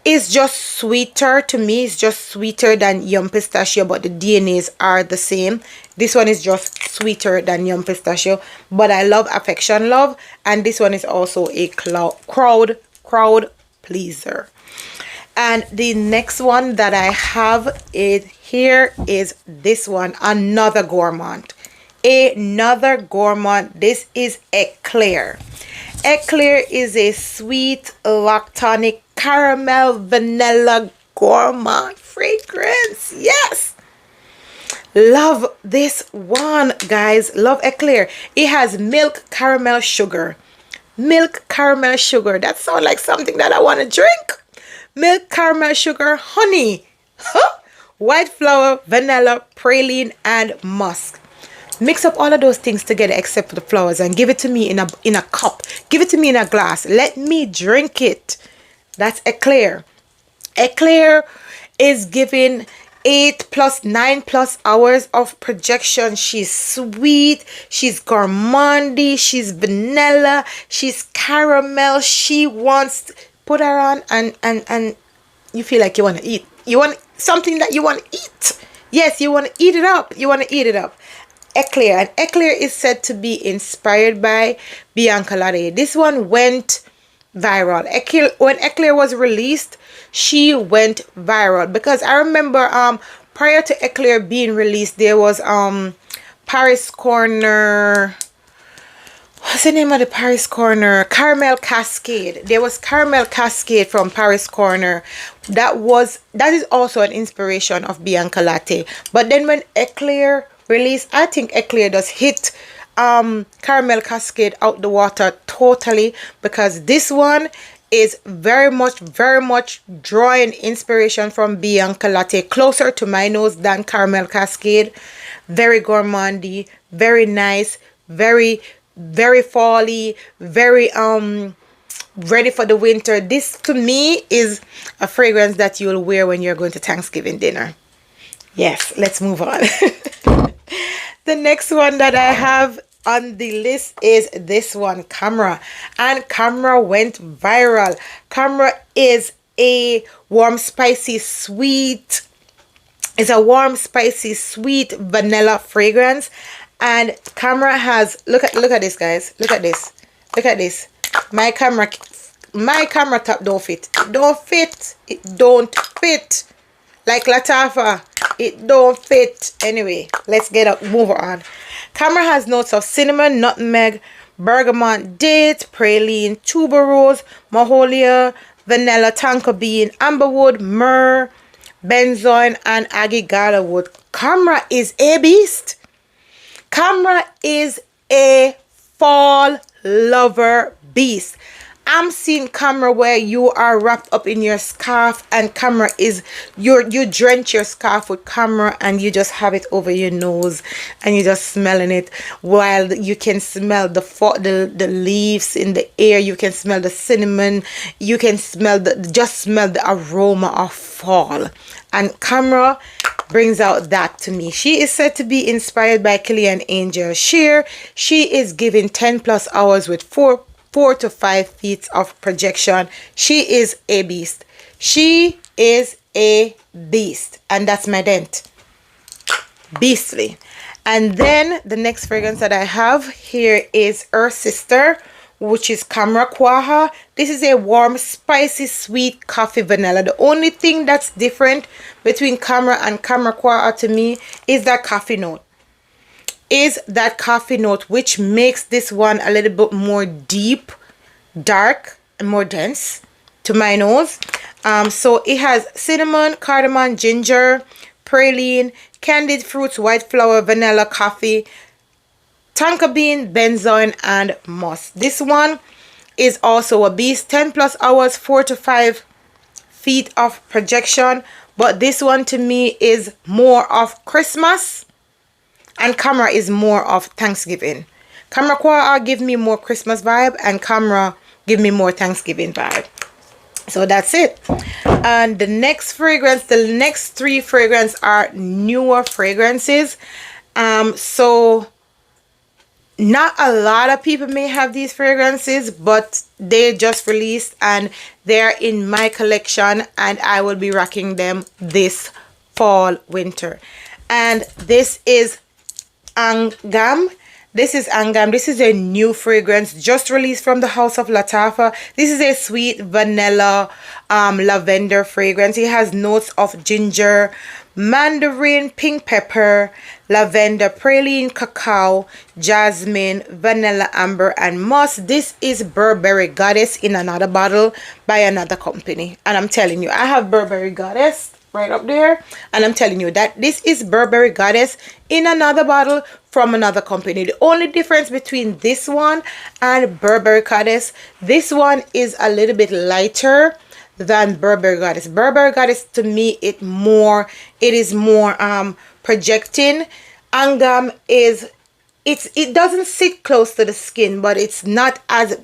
is just sweeter to me. It's just sweeter than Yum Pistachio, but the DNAs are the same. This one is just sweeter than Yum Pistachio, but I love Affection Love, and this one is also a crowd pleaser. And the next one that I have here is this one, another gourmand. Another gourmand. This is Eclair. Eclair is a sweet, lactonic, caramel, vanilla, gourmand fragrance. Yes! Love this one, guys. Love Eclair. It has milk, caramel, sugar. Milk, caramel, sugar. That sounds like something that I want to drink. Milk, caramel, sugar, honey. Huh? White flower, vanilla, praline, and musk. Mix up all of those things together except for the flowers and give it to me in a cup. Give it to me in a glass. Let me drink it. That's Eclair. Eclair is giving 8+9+ hours of projection. She's sweet, she's gourmandy, she's vanilla, she's caramel. She wants, put her on and you feel like you want to eat. You want something that you want to eat. Yes, you want to eat it up. You want to eat it up. Eclair, and Eclair is said to be inspired by Bianca Latte. This one went viral. When Eclair was released, she went viral because I remember prior to Eclair being released, there was Paris Corner. What's the name of the Paris Corner? Caramel Cascade. There was Caramel Cascade from Paris Corner. That is also an inspiration of Bianca Latte. But then when Eclair release, I think Eclair does hit Caramel Cascade out the water totally, because this one is very much drawing inspiration from Bianca Latte, closer to my nose than Caramel Cascade. Very gourmandy, very nice, very fall-y, very ready for the winter. This to me is a fragrance that you'll wear when you're going to Thanksgiving dinner. Yes, let's move on. The next one that I have on the list is this one, Camara. And Camara went viral. Camara is a warm, spicy, sweet. It's a warm, spicy, sweet vanilla fragrance. And Camara has, look at this, guys. Look at this. Look at this. My camera top don't fit. It don't fit. It don't fit. Like Lattafa, it don't fit. Anyway, let's move on. Camara has notes of cinnamon, nutmeg, bergamot, date, praline, tuberose, maholia, vanilla, tonka bean, amberwood, myrrh, benzoin, and agate wood. Camara is a beast. Camara is a fall lover beast. I'm seeing Camara where you are wrapped up in your scarf, and Camara is you drench your scarf with Camara and you just have it over your nose and you're just smelling it, while you can smell the leaves in the air. You can smell the cinnamon. You can smell the aroma of fall. And Camara brings out that to me. She is said to be inspired by Kelly and Angel Shear. She is given 10 plus hours with 4 to 5 feet of projection. She is a beast. She is a beast. And that's my dent. Beastly. And then the next fragrance that I have here is her sister, which is Camara Quaha. This is a warm, spicy, sweet coffee vanilla. The only thing that's different between Camara and Camara Quaha to me is that coffee note. Which makes this one a little bit more deep, dark, and more dense to my nose. So it has cinnamon, cardamom, ginger, praline, candied fruits, white flower, vanilla, coffee, tonka bean, benzoin, and moss. This one is also a beast. 10 plus hours, 4 to 5 feet of projection. But this one to me is more of Christmas, and Camara is more of Thanksgiving. Camara Quaha give me more Christmas vibe, and Camara give me more Thanksgiving vibe. So that's it. And the next three fragrances are newer fragrances. So not a lot of people may have these fragrances, but they just released and they're in my collection, and I will be rocking them this fall winter. And this is Angam. This is Angam. This is a new fragrance just released from the house of Lattafa. This is a sweet vanilla lavender fragrance. It has notes of ginger, mandarin, pink pepper, lavender, praline, cacao, jasmine, vanilla, amber, and moss. This is Burberry Goddess in another bottle by another company. And I'm telling you, I have Burberry Goddess right up there, and I'm telling you that this is Burberry Goddess in another bottle from another company. The only difference between this one and Burberry Goddess, this one is a little bit lighter than Burberry Goddess. Burberry Goddess to me it is more projecting. Angam it doesn't sit close to the skin, but it's not as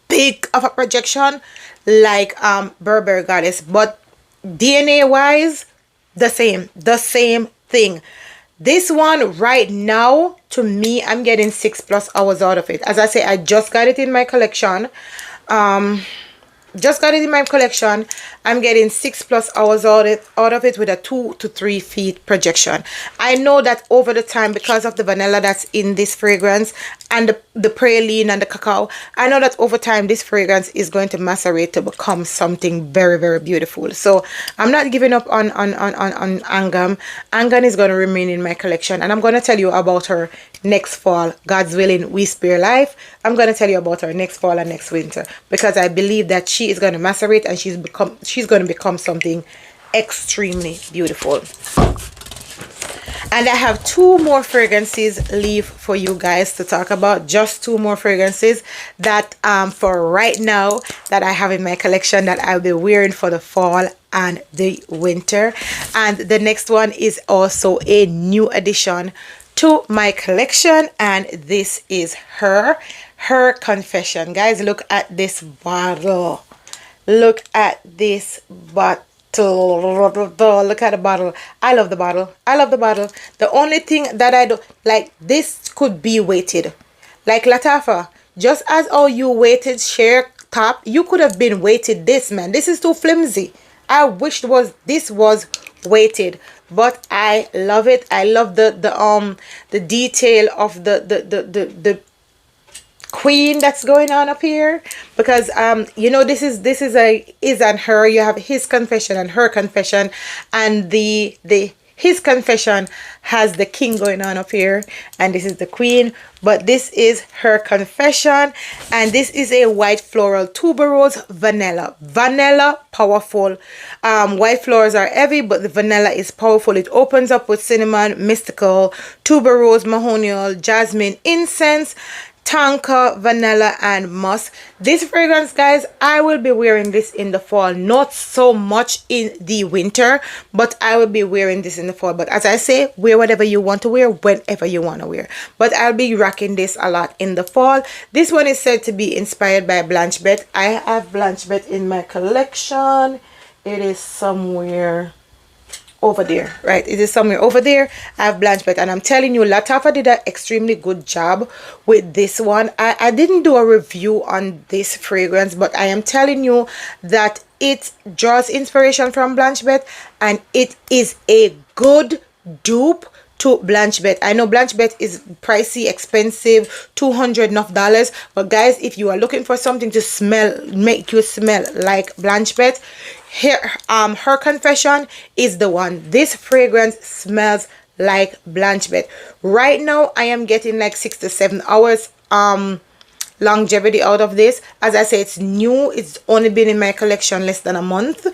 big of a projection like Burberry Goddess, but DNA wise the same thing. This one right now to me, I'm getting 6 plus hours out of it. As I say, I just got it in my collection. I'm getting 6 plus hours out of it with a 2 to 3 feet projection. I know that over the time, because of the vanilla that's in this fragrance and the praline and the cacao, I know that over time this fragrance is going to macerate to become something very, very beautiful. So I'm not giving up on Angam. Angam is going to remain in my collection, and I'm going to tell you about her next fall. God's willing, we spare life. I'm going to tell you about her next fall and next winter, because I believe that she is going to macerate and she's going to become something extremely beautiful. And I have 2 more fragrances leave for you guys to talk about. Just 2 more fragrances that for right now that I have in my collection that I'll be wearing for the fall and the winter. And the next one is also a new addition to my collection, and this is her confession. Guys, look at this bottle. Look at this bottle. Look at the bottle. I love the bottle. The only thing that I do, like, this could be weighted like Lattafa. Just as how you weighted Sheer top, you could have been weighted this, man. This is too flimsy. I wish this was weighted, but I love it. I love the detail of the queen that's going on up here, because you know, this is and her. You have his confession and her confession, and the His confession has the king going on up here, and this is the queen, but this is her confession, and this is a white floral tuberose vanilla powerful. White flowers are heavy, but the vanilla is powerful. It opens up with cinnamon, mystical, tuberose, mahonial, jasmine, incense, tonka, vanilla, and musk. This fragrance, guys, I will be wearing this in the fall, not so much in the winter, but I will be wearing this in the fall. But as I say, wear whatever you want to wear whenever you want to wear, but I'll be rocking this a lot in the fall. This one is said to be inspired by Blanche Bette. I have Blanche Bette in my collection. It is somewhere over there, right? It is somewhere over there. I have Blanche Bette, and I'm telling you, Lattafa did an extremely good job with this one. I didn't do a review on this fragrance, but I am telling you that it draws inspiration from Blanche Bette, and it is a good dupe to Blanche Bette. I know Blanche Bette is pricey, expensive, $200 enough dollars, but guys, if you are looking for something to smell, make you smell like Blanche Bette, here, her confession is the one. This fragrance smells like Blanche Bette. Right now, I am getting like 6 to 7 hours longevity out of this. As I say, it's new. It's only been in my collection less than a month,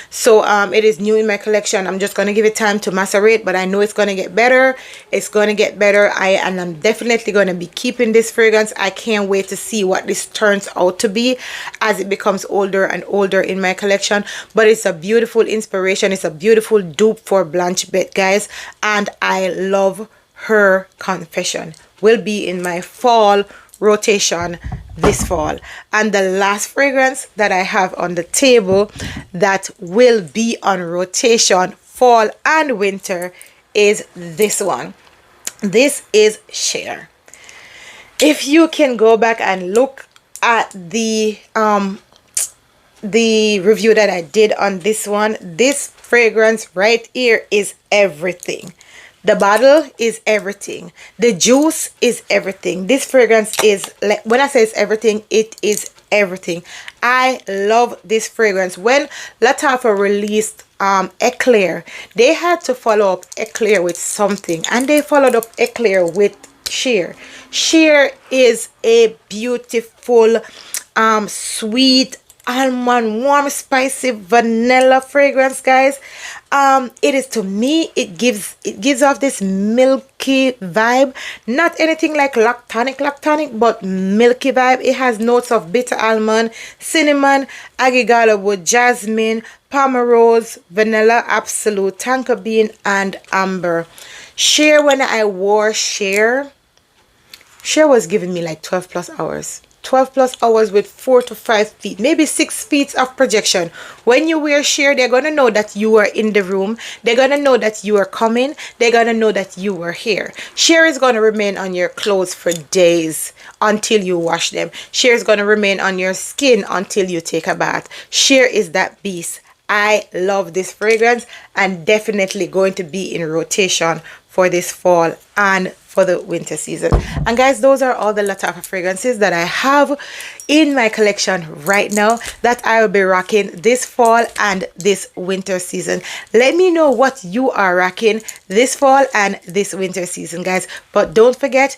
so it is new in my collection. I'm just going to give it time to macerate, but I know it's going to get better. It's going to get better. And I'm definitely going to be keeping this fragrance. I can't wait to see what this turns out to be as it becomes older and older in my collection. But it's a beautiful inspiration. It's a beautiful dupe for Blanche Bette, guys, and I love her confession. Will be in my fall rotation this fall. And the last fragrance that I have on the table that will be on rotation fall and winter is this one. This is Cher. If you can go back and look at the review that I did on this one, this fragrance right here is everything. The bottle is everything. The juice is everything. This fragrance is, like, when I say it's everything, it is everything. I love this fragrance. When Lattafa released Eclair, they had to follow up Eclair with something, and they followed up Eclair with Cher. Cher is a beautiful, sweet, almond, warm, spicy vanilla fragrance, guys. It is, to me, it gives off this milky vibe. Not anything like lactonic, but milky vibe. It has notes of bitter almond, cinnamon, agave wood, jasmine, pomerose, vanilla absolute, tonka bean, and amber. Cher, when I wore Cher was giving me like 12 plus hours. 12 plus hours with 4 to 5 feet, maybe 6 feet of projection. When you wear Cher, they're going to know that you are in the room. They're going to know that you are coming. They're going to know that you are here. Cher is going to remain on your clothes for days until you wash them. Cher is going to remain on your skin until you take a bath. Cher is that beast. I love this fragrance, and definitely going to be in rotation for this fall and for the winter season. And guys, those are all the Lattafa fragrances that I have in my collection right now that I will be rocking this fall and this winter season. Let me know what you are rocking this fall and this winter season, guys. But don't forget,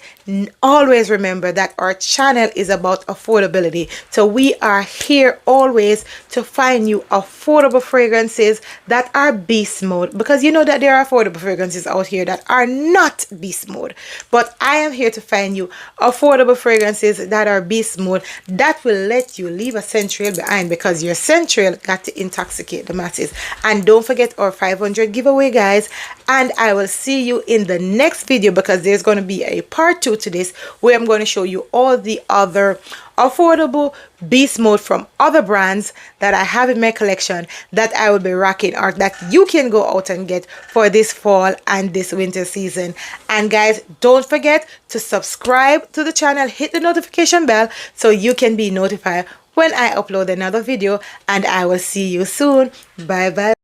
always remember that our channel is about affordability. So we are here always to find you affordable fragrances that are beast mode, because you know that there are affordable fragrances out here that are not beast mode. But I am here to find you affordable fragrances that are beast mode, that will let you leave a scent trail behind, because your scent trail got to intoxicate the masses. And don't forget our 500 giveaway, guys. And I will see you in the next video, because there's going to be a part 2 to this, where I'm going to show you all the other affordable beast mode from other brands that I have in my collection that I will be rocking, or that you can go out and get for this fall and this winter season. And guys, don't forget to subscribe to the channel, hit the notification bell so you can be notified when I upload another video, and I will see you soon. Bye bye.